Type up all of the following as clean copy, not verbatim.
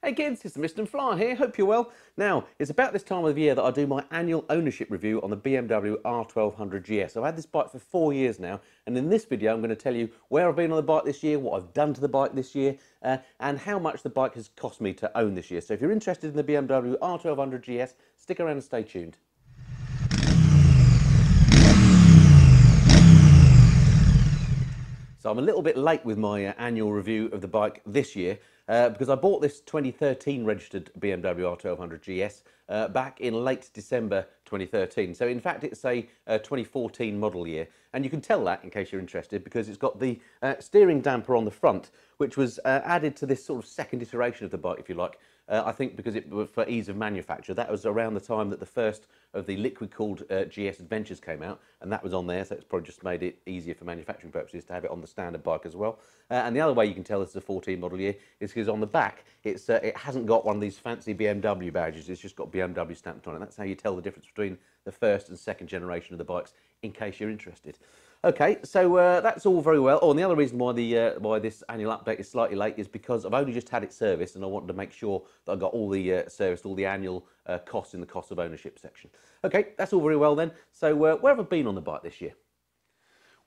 Hey kids, it's Mr. Fly here, hope you're well. Now, it's about this time of year that I do my annual ownership review on the BMW R1200GS. I've had this bike for 4 years now, and in this video I'm going to tell you where I've been on the bike this year, what I've done to the bike this year, and how much the bike has cost me to own this year. So if you're interested in the BMW R1200GS, stick around and stay tuned. So I'm a little bit late with my annual review of the bike this year because I bought this 2013 registered BMW R1200GS back in late December 2013. So in fact it's a 2014 model year, and you can tell that, in case you're interested, because it's got the steering damper on the front, which was added to this sort of second iteration of the bike, if you like. I think because it was for ease of manufacture. That was around the time that the first of the liquid-cooled GS Adventures came out, and that was on there, so it's probably just made it easier for manufacturing purposes to have it on the standard bike as well. And the other way you can tell this is a 14 model year is because on the back it hasn't got one of these fancy BMW badges, it's just got BMW stamped on it. That's how you tell the difference between the first and second generation of the bikes, in case you're interested. Okay, so that's all very well. Oh, and the other reason why why this annual update is slightly late is because I've only just had it serviced, and I wanted to make sure that I got all the serviced, all the annual costs in the cost of ownership section. Okay, that's all very well then. So where have I been on the bike this year?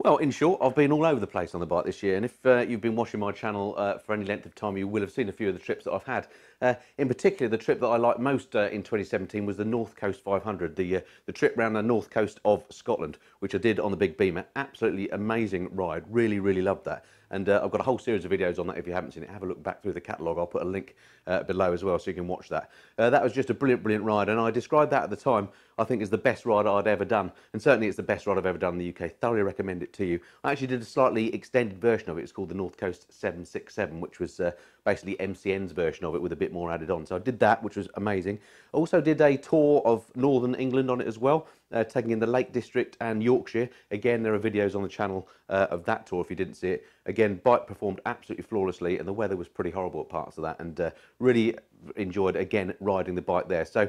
Well, in short, I've been all over the place on the bike this year, and if you've been watching my channel for any length of time, you will have seen a few of the trips that I've had. In particular, the trip that I liked most in 2017 was the North Coast 500, the trip around the north coast of Scotland, which I did on the Big Beamer. Absolutely amazing ride, really, really loved that. And I've got a whole series of videos on that. If you haven't seen it, have a look back through the catalogue. I'll put a link below as well so you can watch that. That was just a brilliant, brilliant ride, and I described that at the time, I think, as the best ride I'd ever done. And certainly it's the best ride I've ever done in the UK. Thoroughly recommend it to you. I actually did a slightly extended version of it. It's called the North Coast 767, which was basically MCN's version of it with a bit more added on. So I did that, which was amazing. I also did a tour of northern England on it as well, taking in the Lake District and Yorkshire. Again, there are videos on the channel of that tour if you didn't see it. Again, bike performed absolutely flawlessly, and the weather was pretty horrible at parts of that, and really enjoyed, again, riding the bike there. So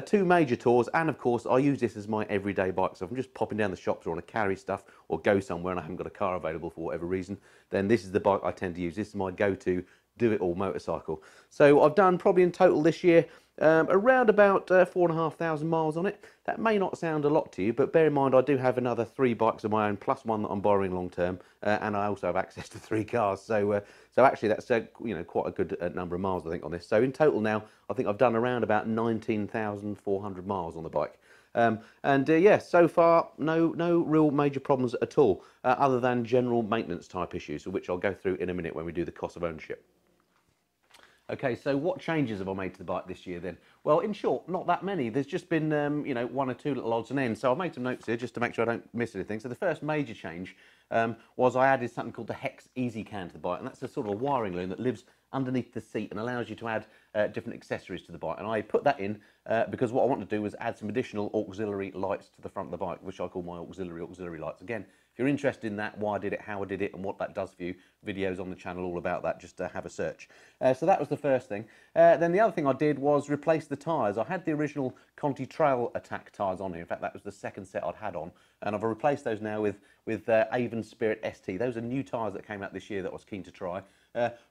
2 major tours, and of course I use this as my everyday bike. So if I'm just popping down the shops or want to carry stuff or go somewhere and I haven't got a car available for whatever reason, then this is the bike I tend to use. This is my go-to do-it-all motorcycle. So I've done probably in total this year around about 4,500 miles on it. That may not sound a lot to you, but bear in mind I do have another 3 bikes of my own, plus one that I'm borrowing long term, and I also have access to 3 cars. So actually that's you know, quite a good number of miles I think on this. So in total now I think I've done around about 19,400 miles on the bike. Yeah, so far no real major problems at all, other than general maintenance type issues, which I'll go through in a minute when we do the cost of ownership. Okay, so what changes have I made to the bike this year then? Well, in short, not that many. There's just been, you know, 1 or 2 little odds and ends. So I've made some notes here just to make sure I don't miss anything. So the first major change was I added something called the Hex Easy Can to the bike, and that's a sort of wiring loom that lives underneath the seat and allows you to add different accessories to the bike. And I put that in because what I wanted to do was add some additional auxiliary lights to the front of the bike, which I call my auxiliary lights. Again, if you're interested in that, why I did it, how I did it, and what that does for you, videos on the channel all about that, just have a search. So that was the first thing. Then the other thing I did was replace the tyres. I had the original Conti Trail Attack tyres on here. In fact, that was the second set I'd had on, and I've replaced those now with Avon Spirit ST. Those are new tyres that came out this year that I was keen to try.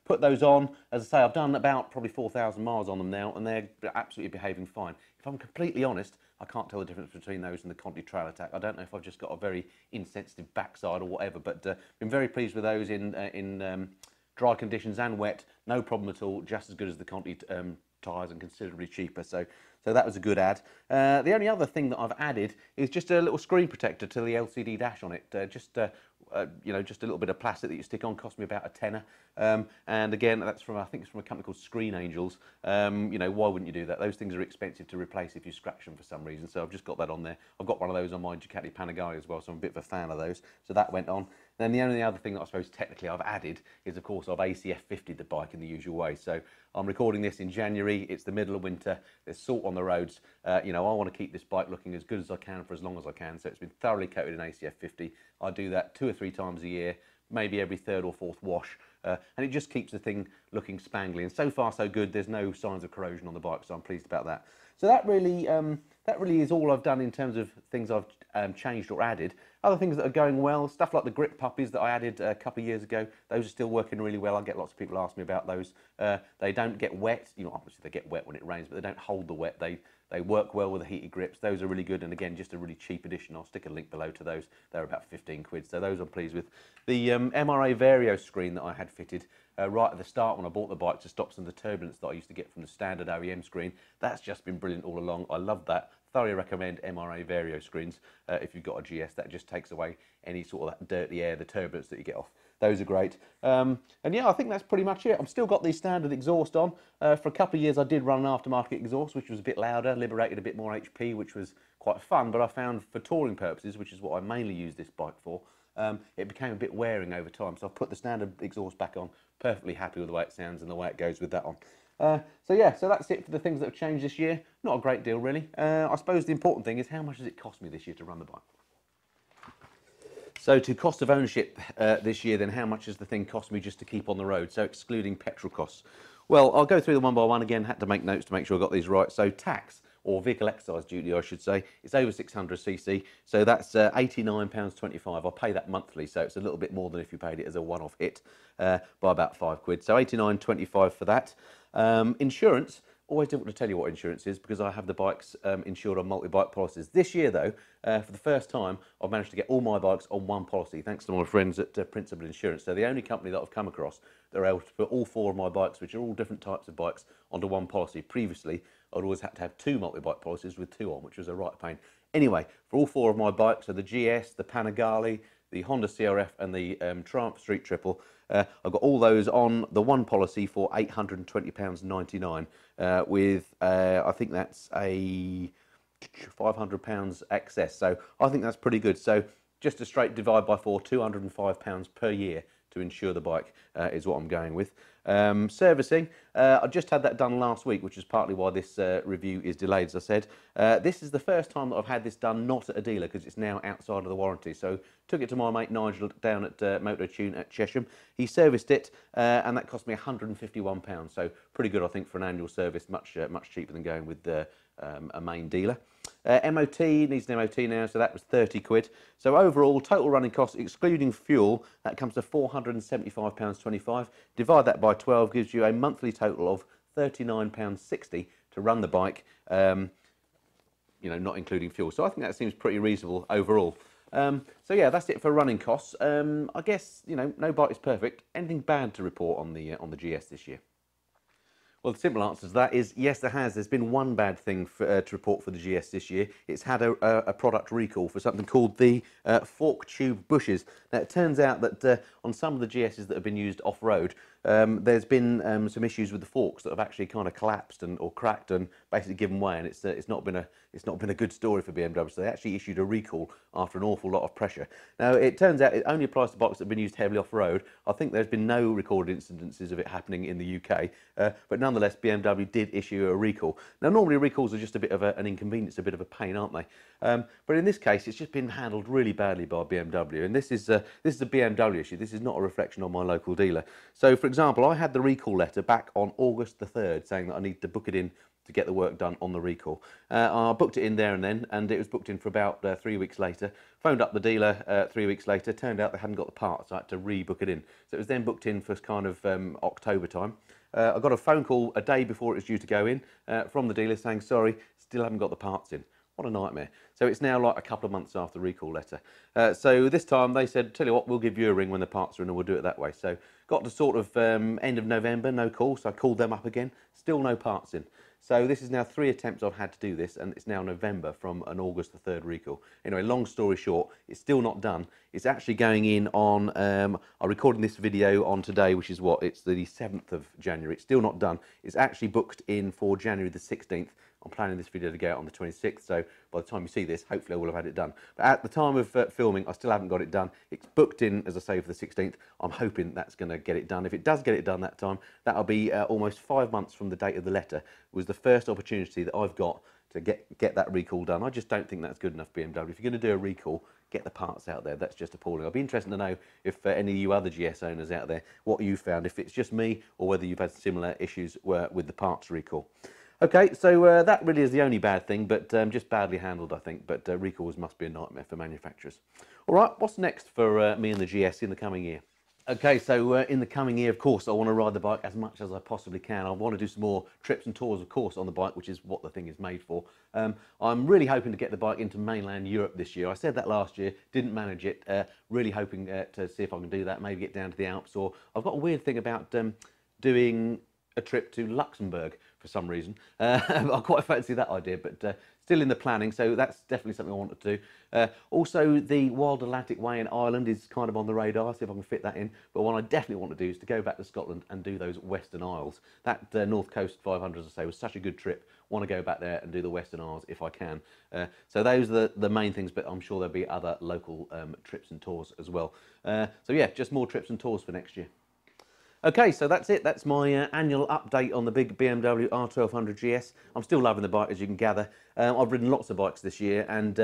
Put those on. As I say, I've done about probably 4,000 miles on them now, and they're absolutely behaving fine. If I'm completely honest, I can't tell the difference between those and the Conti Trail Attack. I don't know if I've just got a very insensitive backside or whatever, but been very pleased with those in dry conditions and wet. No problem at all, just as good as the Conti tyres and considerably cheaper. So that was a good add. The only other thing that I've added is just a little screen protector to the LCD dash on it. You know, just a little bit of plastic that you stick on, cost me about a tenner. And again, that's from, I think it's from a company called Screen Angels. You know, why wouldn't you do that? Those things are expensive to replace if you scratch them for some reason. So I've just got that on there. I've got one of those on my Ducati Panigale as well, so I'm a bit of a fan of those. So that went on. Then the only other thing that I suppose technically I've added is, of course, I've ACF 50'd the bike in the usual way. So I'm recording this in January. It's the middle of winter. There's salt on the roads. You know, I want to keep this bike looking as good as I can for as long as I can. So it's been thoroughly coated in ACF 50. I do that 2 or 3 times a year, maybe every 3rd or 4th wash. And it just keeps the thing looking spangly. And so far, so good. There's no signs of corrosion on the bike, so I'm pleased about that. So that really that really is all I've done in terms of things I've changed or added. Other things that are going well, stuff like the grip puppies that I added a couple of years ago, those are still working really well. I get lots of people ask me about those. They don't get wet, you know, obviously they get wet when it rains, but they don't hold the wet. They work well with the heated grips. Those are really good, and again, just a really cheap addition. I'll stick a link below to those. They're about 15 quid, so those I'm pleased with. The MRA Vario screen that I had fitted right at the start when I bought the bike to stop some of the turbulence that I used to get from the standard OEM screen, that's just been brilliant all along. I love that. Thoroughly recommend MRA Vario screens if you've got a GS. That just takes away any sort of that dirty air, the turbulence that you get off. Those are great. And yeah, I think that's pretty much it. I've still got the standard exhaust on. For a couple of years I did run an aftermarket exhaust, which was a bit louder, liberated a bit more HP, which was quite fun, but I found for touring purposes, which is what I mainly use this bike for, it became a bit wearing over time. So I've put the standard exhaust back on, perfectly happy with the way it sounds and the way it goes with that on. So yeah, so that's it for the things that have changed this year. Not a great deal really. I suppose the important thing is how much does it cost me this year to run the bike? So to cost of ownership this year, then how much has the thing cost me just to keep on the road? So excluding petrol costs. Well, I'll go through them one by one again. Had to make notes to make sure I got these right. So tax, or vehicle excise duty, I should say, it's over 600cc. So that's £89.25. I pay that monthly, so it's a little bit more than if you paid it as a one-off hit by about £5. So £89.25 for that. Insurance, always difficult to tell you what insurance is because I have the bikes insured on multi-bike policies. This year though, for the first time, I've managed to get all my bikes on one policy, thanks to my friends at Principal Insurance. They're the only company that I've come across that are able to put all four of my bikes, which are all different types of bikes, onto one policy. Previously, I'd always had to have two multi-bike policies with two on, which was a right pain. Anyway, for all four of my bikes, so the GS, the Panigale, the Honda CRF and the Triumph Street Triple, I've got all those on the one policy for £820.99 with, I think that's a £500 excess. So I think that's pretty good. So just a straight divide by four, £205 per year to insure the bike is what I'm going with. Servicing, I just had that done last week, which is partly why this review is delayed, as I said. This is the first time that I've had this done not at a dealer because it's now outside of the warranty. So took it to my mate Nigel down at Motor Tune at Chesham. He serviced it and that cost me £151. So pretty good, I think, for an annual service, much cheaper than going with a main dealer. MOT, needs an MOT now, so that was 30 quid. So overall, total running costs, excluding fuel, that comes to £475.25. Divide that by 12, gives you a monthly total of £39.60 to run the bike, you know, not including fuel. So I think that seems pretty reasonable overall. So yeah, that's it for running costs. I guess, you know, no bike is perfect. Anything bad to report on the GS this year? Well, the simple answer to that is yes, there has. There's been one bad thing to report for the GS this year. It's had a product recall for something called the fork tube bushes. Now, it turns out that on some of the GSs that have been used off-road, there's been some issues with the forks that have actually kind of collapsed or cracked and basically given way, and it's not been a good story for BMW. So they actually issued a recall after an awful lot of pressure. Now, it turns out it only applies to bikes that have been used heavily off-road. I think there's been no recorded incidences of it happening in the UK, but nonetheless, BMW did issue a recall. Now, normally recalls are just a bit of an inconvenience, a bit of a pain, aren't they? But in this case, it's just been handled really badly by BMW, and this is a BMW issue. This is not a reflection on my local dealer. So, for example, I had the recall letter back on August the 3rd saying that I need to book it in to get the work done on the recall. I booked it in there and then, and it was booked in for about 3 weeks later. Phoned up the dealer 3 weeks later, turned out they hadn't got the parts, so I had to rebook it in. So it was then booked in for kind of October time. I got a phone call a day before it was due to go in from the dealer saying, sorry, still haven't got the parts in. What a nightmare. So it's now like a couple of months after the recall letter. So this time they said, tell you what, we'll give you a ring when the parts are in and we'll do it that way. So got to sort of end of November, no call, so I called them up again, still no parts in. So this is now 3 attempts I've had to do this, and it's now November from an August the 3rd recall. Anyway, long story short, it's still not done. It's actually going in on, I'm recording this video on today, which is what, it's the 7th of January. It's still not done. It's actually booked in for January the 16th. I'm planning this video to go out on the 26th, so by the time you see this, hopefully I will have had it done. But at the time of filming, I still haven't got it done. It's booked in, as I say, for the 16th. I'm hoping that's going to get it done. If it does get it done that time, that'll be almost 5 months from the date of the letter. It was the first opportunity that I've got to get that recall done. I just don't think that's good enough, BMW. If you're going to do a recall, get the parts out there. That's just appalling. I'd be interested to know if any of you other GS owners out there, what you found, if it's just me or whether you've had similar issues with the parts recall. Okay, so that really is the only bad thing, but just badly handled, I think. But recalls must be a nightmare for manufacturers. All right, what's next for me and the GS in the coming year? Okay, so in the coming year, of course, I want to ride the bike as much as I possibly can. I want to do some more trips and tours, of course, on the bike, which is what the thing is made for. I'm really hoping to get the bike into mainland Europe this year. I said that last year, didn't manage it. Really hoping to see if I can do that, maybe get down to the Alps. Or I've got a weird thing about doing a trip to Luxembourg for some reason. I quite fancy that idea, but still in the planning, so that's definitely something I want to do. Also, the Wild Atlantic Way in Ireland is kind of on the radar, see if I can fit that in. But what I definitely want to do is to go back to Scotland and do those Western Isles. That North Coast 500, as I say, was such a good trip. Want to go back there and do the Western Isles if I can. So those are the main things, but I'm sure there'll be other local trips and tours as well. So yeah, just more trips and tours for next year. Okay, so that's it. That's my annual update on the big BMW R1200GS. I'm still loving the bike, as you can gather. I've ridden lots of bikes this year, and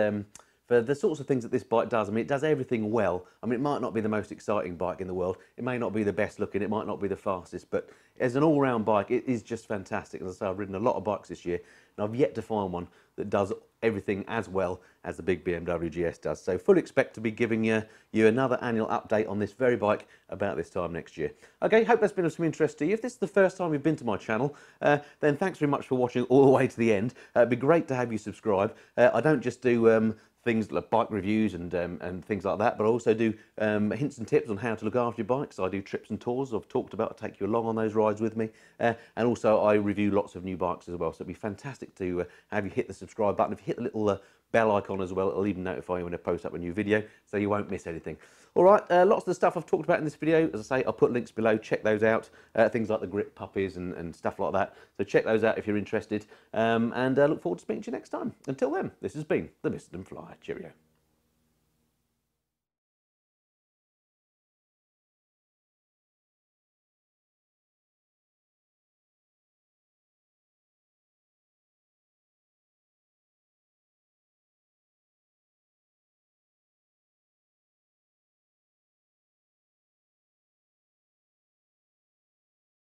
for the sorts of things that this bike does, I mean, it does everything well. I mean, it might not be the most exciting bike in the world. It may not be the best looking. It might not be the fastest, but as an all-round bike, it is just fantastic. As I say, I've ridden a lot of bikes this year, and I've yet to find one that does everything as well as the big BMW GS does. So fully expect to be giving you another annual update on this very bike about this time next year. Okay, hope that's been of some interest to you. If this is the first time you've been to my channel, then thanks very much for watching all the way to the end. It'd be great to have you subscribe. I don't just do things like bike reviews and things like that, but I also do hints and tips on how to look after your bikes. I do trips and tours I've talked about. I take you along on those rides with me, and also I review lots of new bikes as well, so it'd be fantastic to have you hit the subscribe button. If you hit the little bell icon as well, it'll even notify you when I post up a new video, so you won't miss anything. All right, lots of the stuff I've talked about in this video, as I say, I'll put links below, check those out, things like the grip puppies and stuff like that, so check those out if you're interested, and look forward to speaking to you next time. Until then, this has been the Mr. Flyer. Cheerio.